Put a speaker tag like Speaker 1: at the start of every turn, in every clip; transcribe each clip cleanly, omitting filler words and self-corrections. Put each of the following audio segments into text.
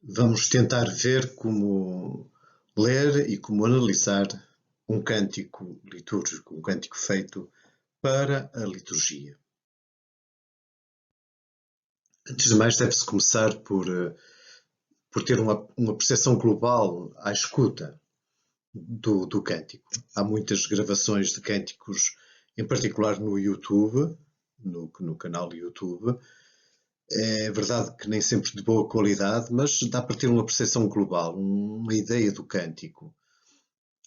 Speaker 1: Vamos tentar ver como ler e como analisar um cântico litúrgico, um cântico feito para a liturgia. Antes de mais, deve-se começar por ter uma percepção global à escuta do cântico. Há muitas gravações de cânticos, em particular no YouTube, no canal YouTube. É verdade que nem sempre de boa qualidade, mas dá para ter uma percepção global, uma ideia do cântico.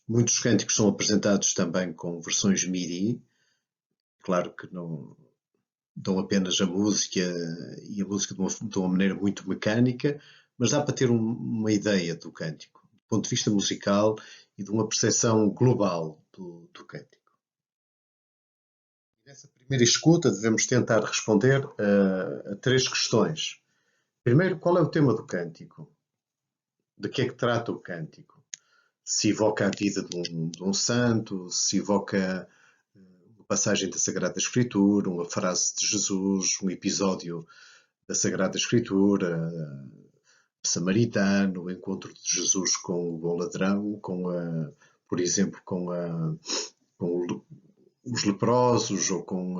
Speaker 1: Muitos cânticos são apresentados também com versões MIDI, claro que não dão apenas a música e a música de uma maneira muito mecânica, mas dá para ter uma ideia do cântico, do ponto de vista musical e de uma percepção global do cântico. Nessa primeira escuta devemos tentar responder a três questões. Primeiro, qual é o tema do cântico? De que é que trata o cântico? Se evoca a vida de um santo, se evoca uma passagem da Sagrada Escritura, uma frase de Jesus, um episódio da Sagrada Escritura, samaritano, o encontro de Jesus com o bom ladrão, por exemplo, com os leprosos, ou com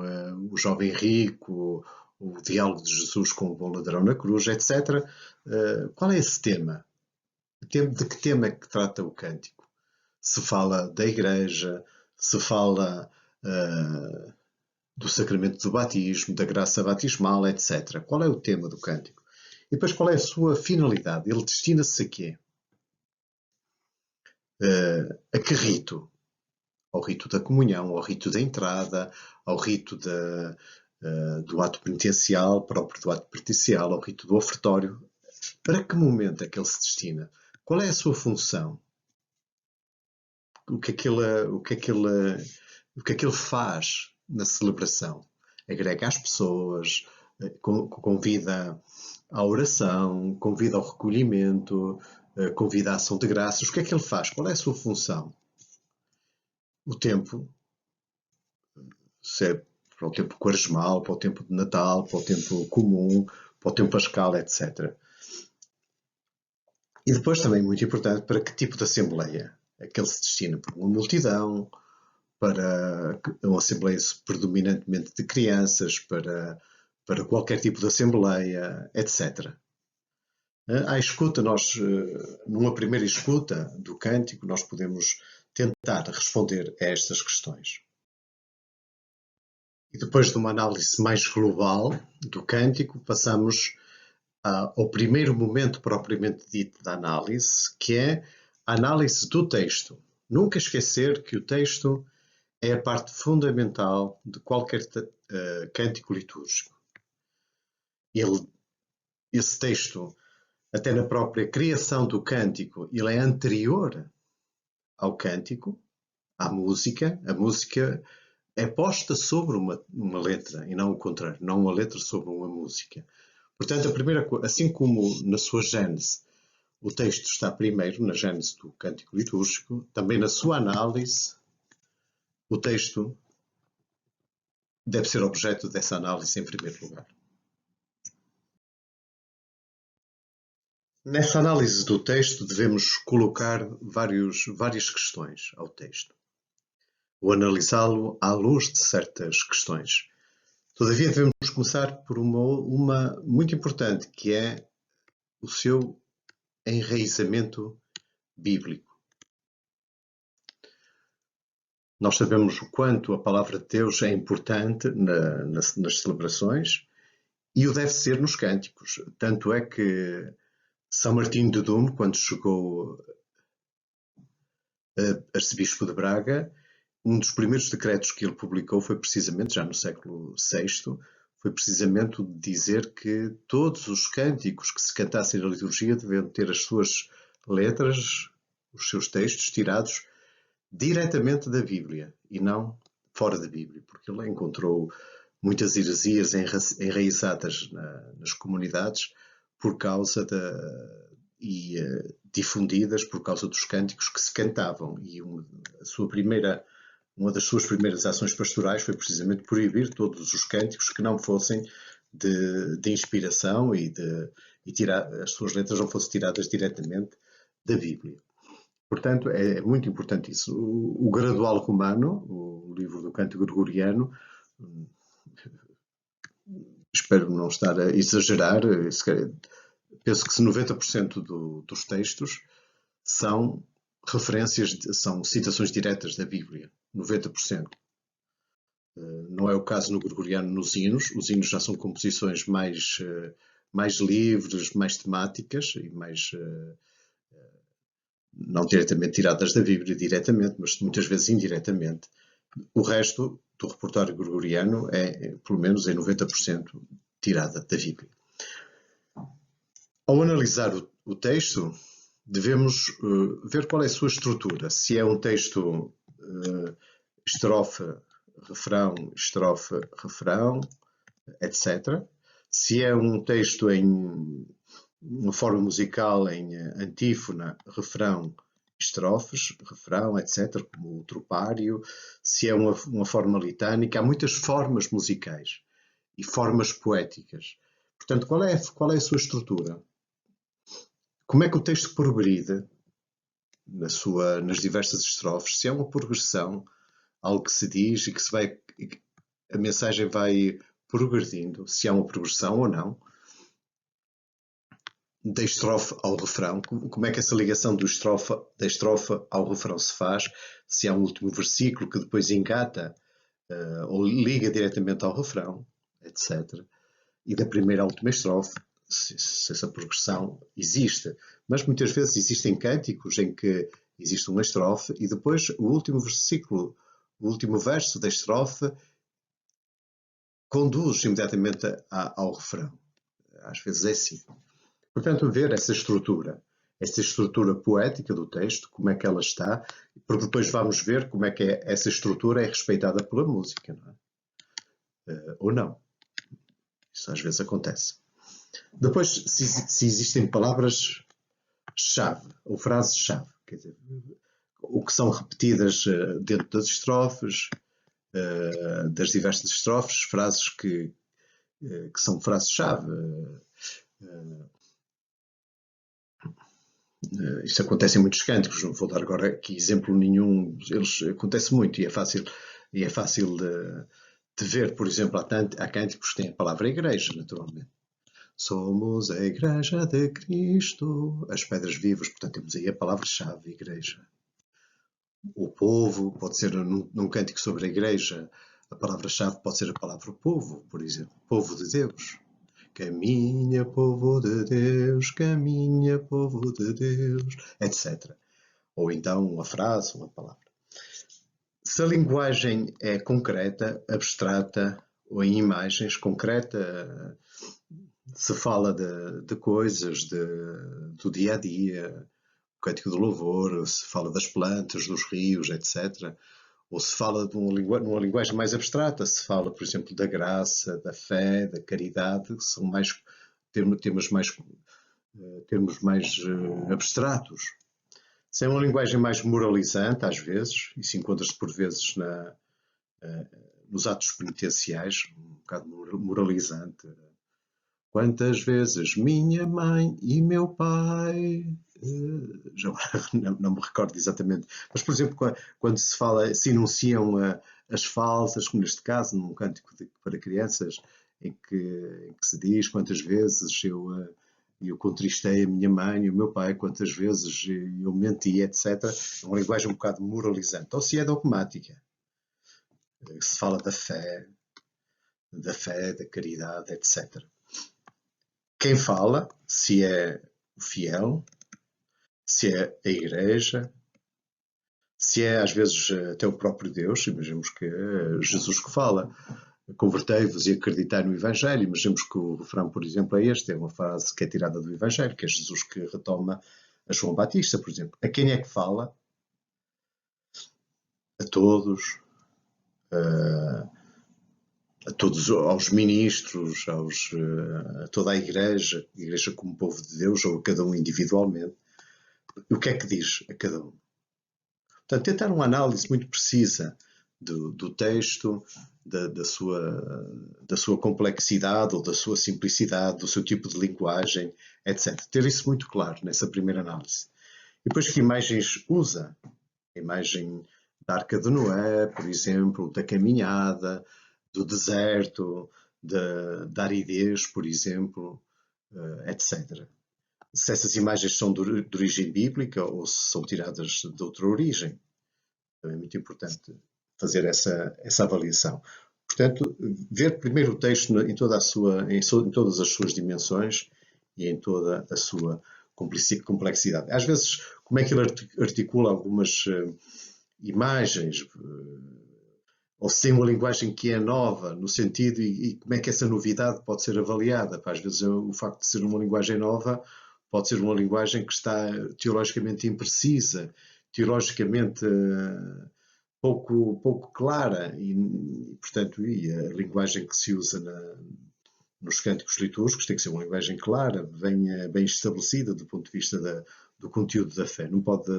Speaker 1: o jovem rico, o diálogo de Jesus com o bom ladrão na cruz, etc. Qual é esse tema? De que tema é que trata o cântico? Se fala da igreja, se fala do sacramento do batismo, da graça batismal, etc. Qual é o tema do cântico? E depois qual é a sua finalidade? Ele destina-se a quê? A que rito? Ao rito da comunhão, ao rito da entrada, ao rito do ato penitencial, próprio do ato penitencial, ao rito do ofertório. Para que momento é que ele se destina? Qual é a sua função? O que é que ele faz na celebração? Agrega as pessoas, convida à oração, convida ao recolhimento, convida à ação de graças. O que é que ele faz? Qual é a sua função? O tempo, se é para o tempo quaresmal, para o tempo de Natal, para o tempo comum, para o tempo pascal, etc. E depois também, muito importante, para que tipo de assembleia é que ele se destina? Para uma multidão, para uma assembleia predominantemente de crianças, para qualquer tipo de assembleia, etc. À escuta, numa primeira escuta do cântico, nós podemos tentar responder a estas questões. E depois de uma análise mais global do cântico, passamos ao primeiro momento propriamente dito da análise, que é a análise do texto. Nunca esquecer que o texto é a parte fundamental de qualquer cântico litúrgico. Esse texto, até na própria criação do cântico, ele é anterior ao cântico, à música. A música é posta sobre uma letra e não o contrário, não uma letra sobre uma música. Portanto, a primeira coisa, assim como na sua gênese o texto está primeiro, na gênese do cântico litúrgico, também na sua análise o texto deve ser objeto dessa análise em primeiro lugar. Nessa análise do texto devemos colocar várias questões ao texto, ou analisá-lo à luz de certas questões. Todavia devemos começar por uma muito importante, que é o seu enraizamento bíblico. Nós sabemos o quanto a palavra de Deus é importante nas celebrações e o deve ser nos cânticos. Tanto é que São Martinho de Dume, quando chegou arcebispo de Braga, um dos primeiros decretos que ele publicou foi precisamente, já no século VI, foi precisamente o de dizer que todos os cânticos que se cantassem na liturgia deviam ter as suas letras, os seus textos tirados diretamente da Bíblia e não fora da Bíblia, porque ele encontrou muitas heresias enraizadas nas comunidades por causa difundidas por causa dos cânticos que se cantavam. E uma das suas primeiras ações pastorais foi precisamente proibir todos os cânticos que não fossem de inspiração e e as suas letras não fossem tiradas diretamente da Bíblia. Portanto, é muito importante isso. O Gradual Romano, o livro do Cântico Gregoriano, espero não estar a exagerar, penso que se 90% dos textos são referências, são citações diretas da Bíblia, 90%. Não é o caso no Gregoriano nos hinos. Os hinos já são composições mais livres, mais temáticas e mais não diretamente tiradas da Bíblia, diretamente, mas muitas vezes indiretamente. O resto do repertório gregoriano é, pelo menos, em 90% tirada da Bíblia. Ao analisar o texto, devemos ver qual é a sua estrutura. Se é um texto estrofe, refrão, etc. Se é um texto em uma forma musical em antífona, refrão, estrofes, refrão, etc., como o tropário, se é uma forma litânica, há muitas formas musicais e formas poéticas. Portanto, qual é a sua estrutura? Como é que o texto progride nas diversas estrofes? Se é uma progressão, algo que se diz e que a mensagem vai progredindo, se há uma progressão ou não, da estrofe ao refrão, como é que essa ligação da estrofe ao refrão se faz, se há um último versículo que depois engata ou liga diretamente ao refrão, etc. E da primeira à última estrofe, se essa progressão existe. Mas muitas vezes existem cânticos em que existe uma estrofe e depois o último versículo, o último verso da estrofe conduz imediatamente ao refrão. Às vezes é assim. Portanto, ver essa estrutura poética do texto, como é que ela está, porque depois vamos ver como é que essa estrutura é respeitada pela música, não é? Ou não. Isso às vezes acontece. Depois, se existem palavras-chave, ou frases-chave, quer dizer, o que são repetidas dentro das estrofes, das diversas estrofes, frases que são frases-chave. Isso acontece em muitos cânticos, não vou dar agora aqui exemplo nenhum, acontece muito e é fácil de ver, por exemplo, há cânticos que têm a palavra igreja, naturalmente. Somos a igreja de Cristo, as pedras vivas, portanto temos aí a palavra-chave, igreja. O povo, pode ser num cântico sobre a igreja, a palavra-chave pode ser a palavra povo, por exemplo, povo de Deus. Caminha, povo de Deus, caminha, povo de Deus, etc. Ou então uma frase, uma palavra. Se a linguagem é concreta, abstrata, ou em imagens, concreta, se fala de coisas do dia a dia, o cântico do louvor, se fala das plantas, dos rios, etc. Ou se fala numa linguagem mais abstrata, se fala, por exemplo, da graça, da fé, da caridade, que são termos mais abstratos. Se é uma linguagem mais moralizante, às vezes, e se encontra-se por vezes nos atos penitenciais, um bocado moralizante. Quantas vezes minha mãe e meu pai... já não me recordo exatamente, mas por exemplo quando se enunciam as faltas, como neste caso num cântico para crianças em que se diz quantas vezes eu contristei a minha mãe e o meu pai, quantas vezes eu menti, etc. É uma linguagem um bocado moralizante. Ou se é dogmática, se fala da fé, da caridade, etc. Quem fala, se é o fiel, se é a igreja, se é às vezes até o próprio Deus, imaginemos que é Jesus que fala, convertei-vos e acreditai no Evangelho, imaginemos que o refrão, por exemplo, é uma frase que é tirada do Evangelho, que é Jesus que retoma a João Batista, por exemplo. A quem é que fala? A todos, aos ministros, a toda a igreja como povo de Deus, ou a cada um individualmente. O que é que diz a cada um? Portanto, tentar uma análise muito precisa do texto, da sua complexidade ou da sua simplicidade, do seu tipo de linguagem, etc. Ter isso muito claro nessa primeira análise. E depois que imagens usa? A imagem da Arca de Noé, por exemplo, da caminhada, do deserto, da aridez, por exemplo, etc. Se essas imagens são de origem bíblica ou se são tiradas de outra origem. Também é muito importante fazer essa avaliação. Portanto, ver primeiro o texto em todas as suas dimensões e em toda a sua complexidade. Às vezes, como é que ele articula algumas imagens, ou se tem uma linguagem que é nova, no sentido, e como é que essa novidade pode ser avaliada. Às vezes, o facto de ser uma linguagem nova pode ser uma linguagem que está teologicamente imprecisa, teologicamente pouco clara e, portanto, a linguagem que se usa nos cânticos litúrgicos tem que ser uma linguagem clara, bem estabelecida do ponto de vista do conteúdo da fé. Não pode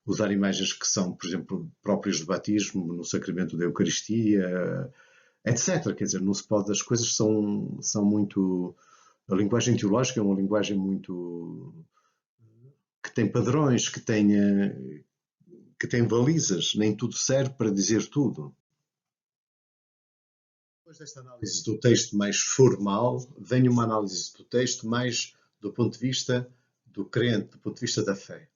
Speaker 1: usar imagens que são, por exemplo, próprias do batismo, no sacramento da Eucaristia, etc. Quer dizer, não se pode, as coisas são muito... A linguagem teológica é uma linguagem muito... que tem padrões, que tem balizas, nem tudo serve para dizer tudo. Depois desta análise do texto mais formal, vem uma análise do texto mais do ponto de vista do crente, do ponto de vista da fé.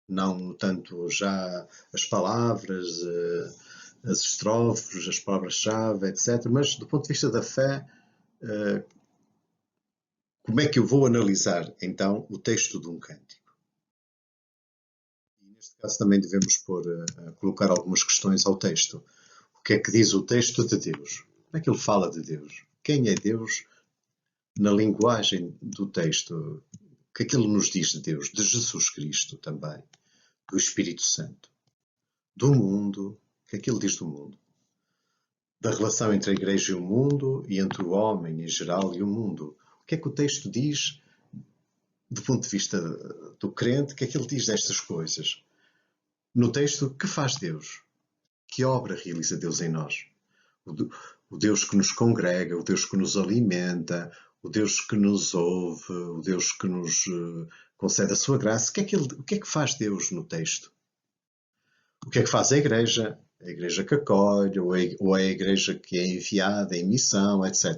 Speaker 1: Não tanto já as palavras, as estrofes, as palavras-chave, etc., mas do ponto de vista da fé, como é que eu vou analisar, então, o texto de um cântico? E neste caso também devemos colocar algumas questões ao texto. O que é que diz o texto de Deus? Como é que ele fala de Deus? Quem é Deus na linguagem do texto? O que é que ele nos diz de Deus? De Jesus Cristo também. Do Espírito Santo. Do mundo. O que é que ele diz do mundo? Da relação entre a Igreja e o mundo e entre o homem em geral e o mundo. O que é que o texto diz do ponto de vista do crente? O que é que ele diz destas coisas? No texto, que faz Deus? Que obra realiza Deus em nós? O Deus que nos congrega, o Deus que nos alimenta, o Deus que nos ouve, o Deus que nos concede a sua graça. O que é que faz Deus no texto? O que é que faz a Igreja? A Igreja que acolhe, ou é a Igreja que é enviada em missão, etc.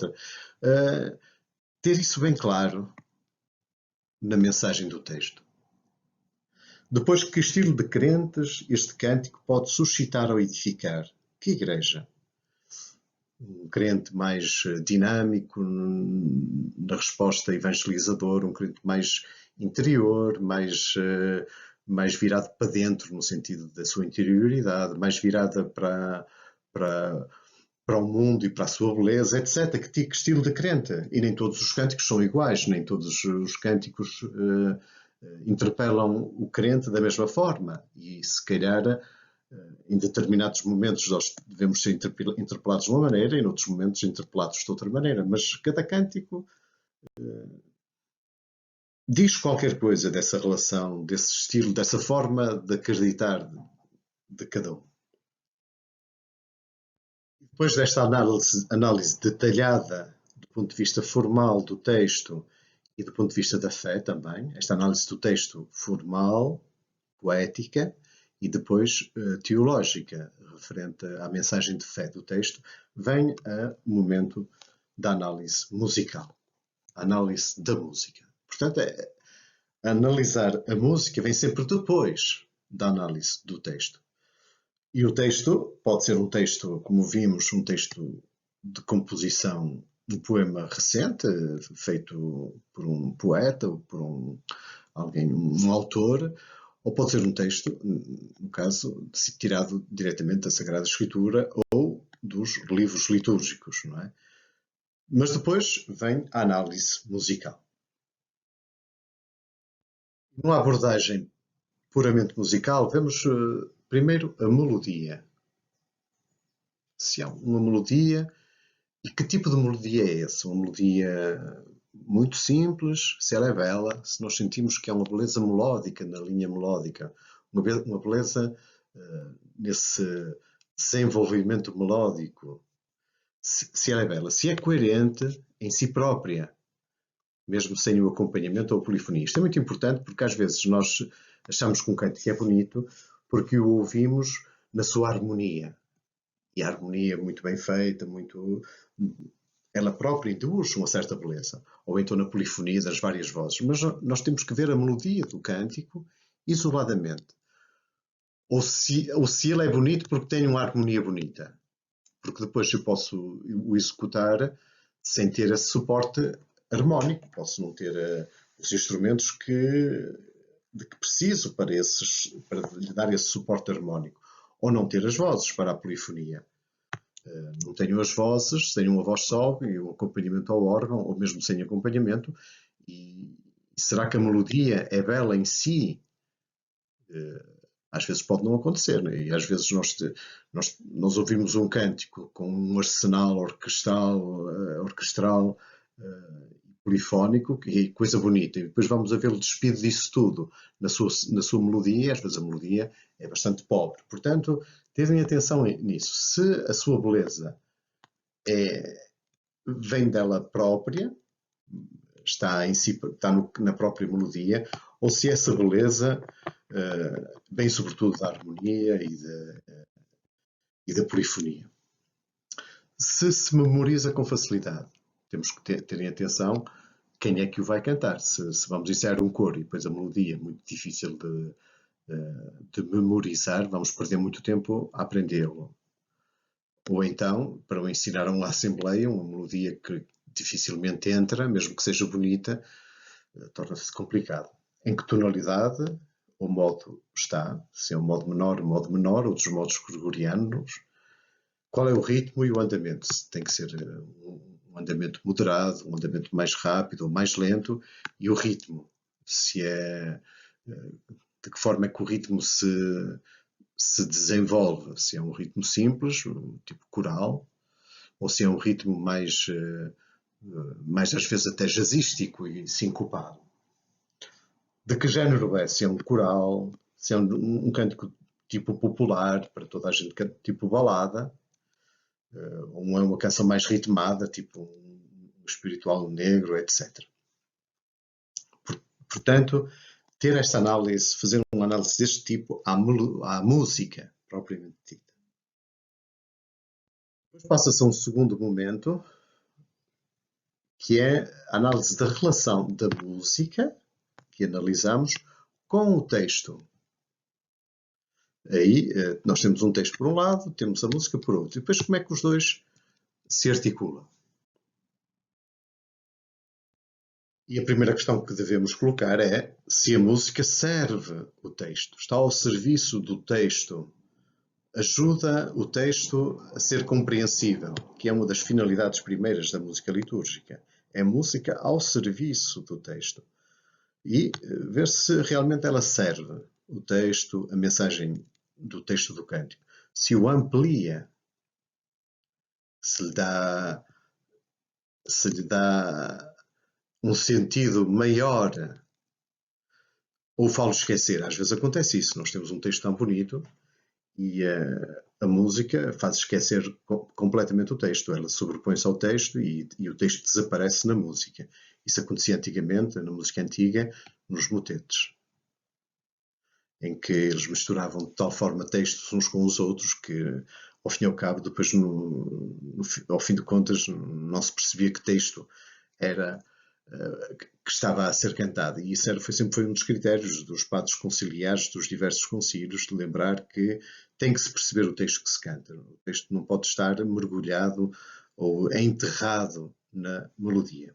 Speaker 1: Ter isso bem claro na mensagem do texto. Depois, que estilo de crentes este cântico pode suscitar ou edificar? Que Igreja? Um crente mais dinâmico na resposta evangelizadora, um crente mais interior, mais virado para dentro, no sentido da sua interioridade, mais virada para o mundo e para a sua beleza, etc. Que estilo de crente? E nem todos os cânticos são iguais, nem todos os cânticos interpelam o crente da mesma forma. E se calhar em determinados momentos nós devemos ser interpelados de uma maneira e em outros momentos interpelados de outra maneira. Mas cada cântico diz qualquer coisa dessa relação, desse estilo, dessa forma de acreditar de cada um. Depois desta análise detalhada do ponto de vista formal do texto e do ponto de vista da fé também, esta análise do texto formal, poética e depois teológica, referente à mensagem de fé do texto, vem o momento da análise musical, a análise da música. Portanto, analisar a música vem sempre depois da análise do texto. E o texto pode ser um texto, como vimos, um texto de composição, um poema recente, feito por um poeta ou por um autor, ou pode ser um texto, no caso, tirado diretamente da Sagrada Escritura ou dos livros litúrgicos, não é? Mas depois vem a análise musical. Numa abordagem puramente musical, vemos primeiro a melodia. Se há uma melodia, e que tipo de melodia é essa? Uma melodia muito simples, se ela é bela, se nós sentimos que há uma beleza melódica na linha melódica, uma beleza nesse desenvolvimento melódico, se ela é bela, se é coerente em si própria, mesmo sem o acompanhamento ou a polifonia. Isto é muito importante porque às vezes nós achamos que um cântico é bonito porque o ouvimos na sua harmonia. E a harmonia muito bem feita, ela própria induz uma certa beleza. Ou então na polifonia das várias vozes. Mas nós temos que ver a melodia do cântico isoladamente. Ou se ele é bonito porque tem uma harmonia bonita. Porque depois eu posso o executar sem ter esse suporte harmónico. Posso não ter os instrumentos de que preciso para lhe dar esse suporte harmónico. Ou não ter as vozes para a polifonia. Não tenho as vozes, tenho uma voz só e um acompanhamento ao órgão, ou mesmo sem acompanhamento. E será que a melodia é bela em si? Às vezes pode não acontecer, né? E às vezes nós ouvimos um cântico com um arsenal orquestral polifónico, que é coisa bonita, e depois vamos a vê-lo despido disso tudo na sua melodia, e às vezes a melodia é bastante pobre. Portanto, terem atenção nisso. Se a sua beleza vem dela própria, está na própria melodia, ou se essa beleza vem sobretudo da harmonia e da polifonia. Se memoriza com facilidade, temos que terem atenção quem é que o vai cantar. Se vamos ensaiar um coro e depois a melodia é muito difícil de memorizar, vamos perder muito tempo a aprendê-lo. Ou então, para o ensinar a uma assembleia, uma melodia que dificilmente entra, mesmo que seja bonita, torna-se complicado. Em que tonalidade o modo está? Se é um modo menor, ou dos modos gregorianos. Qual é o ritmo e o andamento? Tem que ser um andamento moderado, um andamento mais rápido ou mais lento, e o ritmo. De que forma é que o ritmo se desenvolve? Se é um ritmo simples, tipo coral, ou se é um ritmo mais às vezes até jazzístico e sincopado. De que género é? Se é um coral, se é um cântico tipo popular, para toda a gente, tipo balada, ou é uma canção mais ritmada, tipo um espiritual negro, etc. Portanto, ter esta análise, fazer uma análise deste tipo à música propriamente dita. Depois passa-se a um segundo momento, que é a análise da relação da música, que analisamos, com o texto. Aí nós temos um texto por um lado, temos a música por outro. E depois como é que os dois se articulam? E a primeira questão que devemos colocar é se a música serve o texto, está ao serviço do texto, ajuda o texto a ser compreensível, que é uma das finalidades primeiras da música litúrgica. É música ao serviço do texto. E ver se realmente ela serve o texto, a mensagem do texto do cântico. Se o amplia, se lhe dá um sentido maior, ou falo esquecer. Às vezes acontece isso. Nós temos um texto tão bonito e a música faz esquecer completamente o texto. Ela sobrepõe-se ao texto e o texto desaparece na música. Isso acontecia antigamente, na música antiga, nos motetes, em que eles misturavam de tal forma textos uns com os outros que, ao fim e ao cabo, depois, ao fim de contas, não se percebia que texto era que estava a ser cantado. E isso sempre foi um dos critérios dos padres conciliares dos diversos concílios, de lembrar que tem que se perceber o texto que se canta. O texto não pode estar mergulhado ou enterrado na melodia.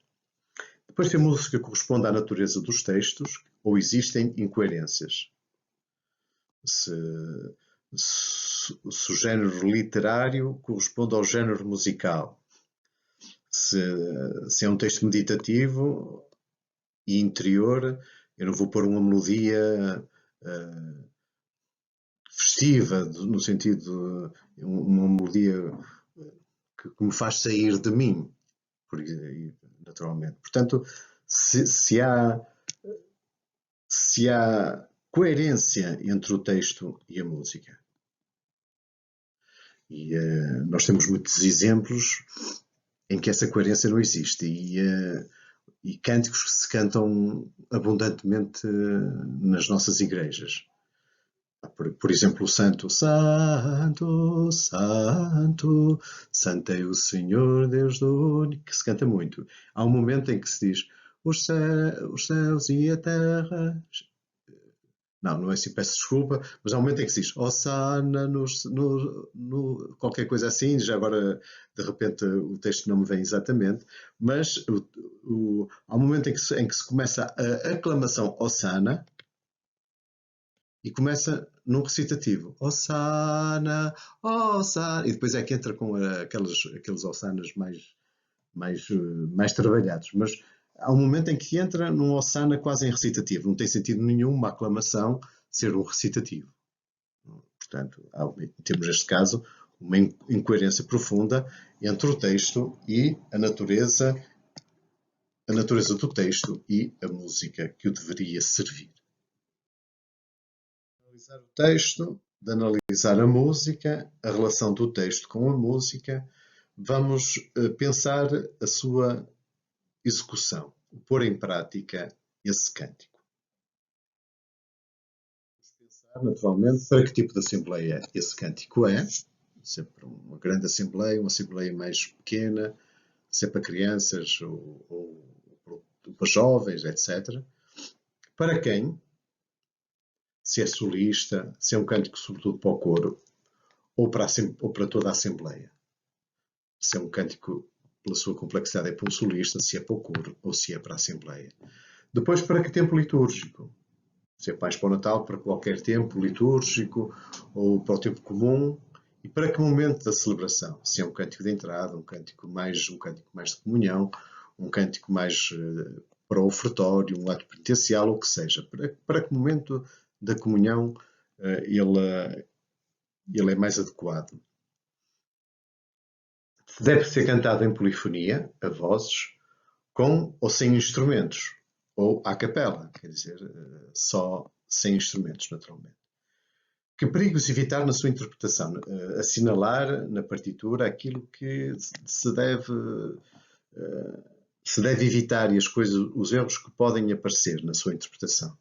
Speaker 1: Depois, se a música corresponde à natureza dos textos ou existem incoerências. Se o género literário corresponde ao género musical. Se é um texto meditativo e interior, eu não vou pôr uma melodia festiva, no sentido de uma melodia que me faz sair de mim, naturalmente. Portanto, se há coerência entre o texto e a música. E nós temos muitos exemplos em que essa coerência não existe. E cânticos que se cantam abundantemente nas nossas igrejas. Por exemplo, o Santo, Santo, Santo, Santo é o Senhor Deus do único, que se canta muito. Há um momento em que se diz os céus e a terra. Não, não é assim, peço desculpa, mas há um momento em que se diz Hosanna, qualquer coisa assim, já agora de repente o texto não me vem exatamente, mas há um momento em que se começa a aclamação Hosanna e começa num recitativo Hosanna, Hosanna, e depois é que entra com aqueles Hossanas mais trabalhados, mas há um momento em que entra num Hosanna quase em recitativo, não tem sentido nenhum uma aclamação ser um recitativo. Portanto, temos neste caso uma incoerência profunda entre o texto e a natureza do texto e a música que o deveria servir. De analisar o texto, de analisar a música, a relação do texto com a música, vamos pensar a sua execução, pôr em prática esse cântico. Vamos pensar, naturalmente, para que tipo de assembleia esse cântico é, se é para uma grande assembleia, uma assembleia mais pequena, se é para crianças ou para jovens, etc. Para quem? Se é solista, se é um cântico sobretudo para o coro, ou para toda a assembleia. Se é um cântico, pela sua complexidade, é para um solista, se é para o coro ou se é para a assembleia. Depois, para que tempo litúrgico? Se é mais para o Natal, para qualquer tempo litúrgico ou para o tempo comum. E para que momento da celebração? Se é um cântico de entrada, um cântico mais de comunhão, um cântico mais para o ofertório, um ato penitencial, ou o que seja. Para que momento da comunhão ele é mais adequado? Deve ser cantado em polifonia, a vozes, com ou sem instrumentos, ou à capela, quer dizer, só sem instrumentos, naturalmente. Que perigos evitar na sua interpretação? Assinalar na partitura aquilo que se deve evitar e os erros que podem aparecer na sua interpretação.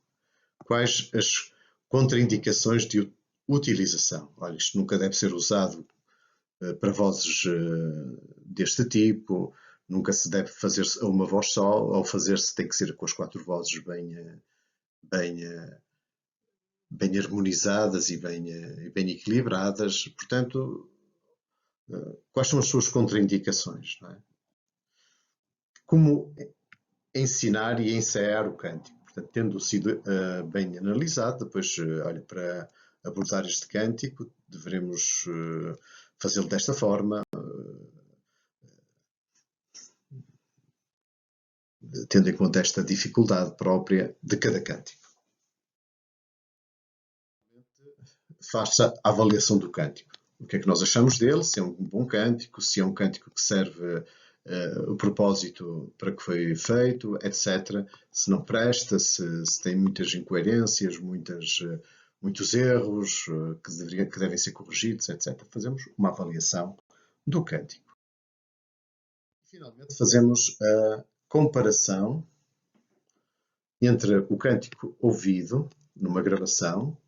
Speaker 1: Quais as contraindicações de utilização? Olha, isto nunca deve ser usado para vozes deste tipo, nunca se deve fazer a uma voz só, ao fazer-se tem que ser com as 4 vozes bem harmonizadas e bem equilibradas. Portanto, quais são as suas contraindicações? Não é? Como ensinar e ensaiar o cântico? Portanto, tendo sido bem analisado, depois, olha, para abordar este cântico, deveremos fazê-lo desta forma, tendo em conta esta dificuldade própria de cada cântico. Faça a avaliação do cântico. O que é que nós achamos dele? Se é um bom cântico, se é um cântico que serve o propósito para que foi feito, etc. Se não presta, se tem muitas incoerências, muitos erros que devem ser corrigidos, etc. Fazemos uma avaliação do cântico. Finalmente, fazemos a comparação entre o cântico ouvido numa gravação,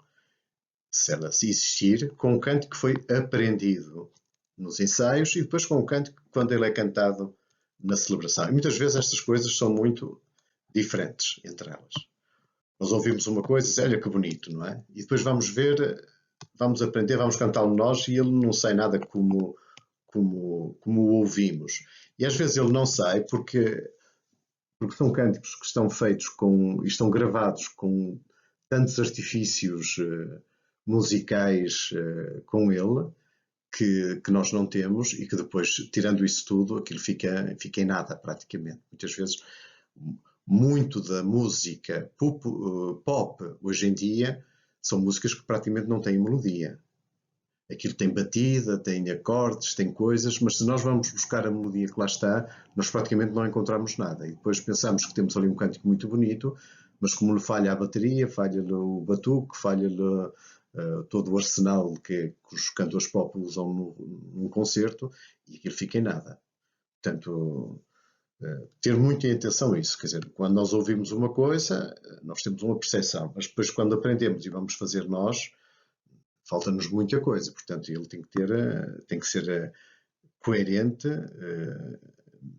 Speaker 1: se ela existir, com o cântico que foi aprendido nos ensaios e depois com o cântico quando ele é cantado na celebração. E muitas vezes estas coisas são muito diferentes entre elas. Nós ouvimos uma coisa e dizemos, olha que bonito, não é? E depois vamos ver, vamos aprender, vamos cantá-lo nós e ele não sai nada como o ouvimos. E às vezes ele não sai porque são cânticos que estão feitos e estão gravados com tantos artifícios musicais com ele que nós não temos e que depois, tirando isso tudo, aquilo fica em nada praticamente. Muitas vezes, muito da música pop hoje em dia são músicas que praticamente não têm melodia. Aquilo tem batida, tem acordes, tem coisas, mas se nós vamos buscar a melodia que lá está, nós praticamente não encontramos nada. E depois pensamos que temos ali um cântico muito bonito, mas como lhe falha a bateria, falha-lhe o batuque, falha-lhe todo o arsenal que os cantores pop usam num concerto e aquilo fica em nada. Portanto, ter muito em atenção isso, quer dizer, quando nós ouvimos uma coisa, nós temos uma percepção, mas depois quando aprendemos e vamos fazer nós, falta-nos muita coisa, portanto ele tem que ser coerente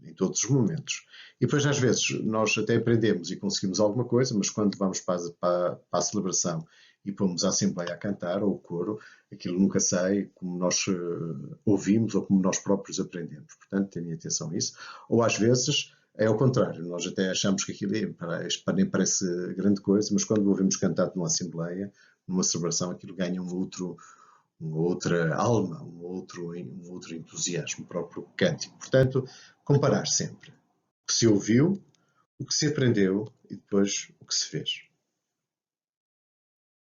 Speaker 1: em todos os momentos. E depois às vezes nós até aprendemos e conseguimos alguma coisa, mas quando vamos para a celebração e pomos a Assembleia a cantar, ou o coro, aquilo nunca sai como nós ouvimos ou como nós próprios aprendemos. Portanto, tenham atenção a isso. Ou às vezes é ao contrário, nós até achamos que aquilo nem parece grande coisa, mas quando ouvimos cantar numa Assembleia, numa celebração, aquilo ganha uma outra alma, um outro entusiasmo para o cântico. Portanto, comparar sempre o que se ouviu, o que se aprendeu e depois o que se fez.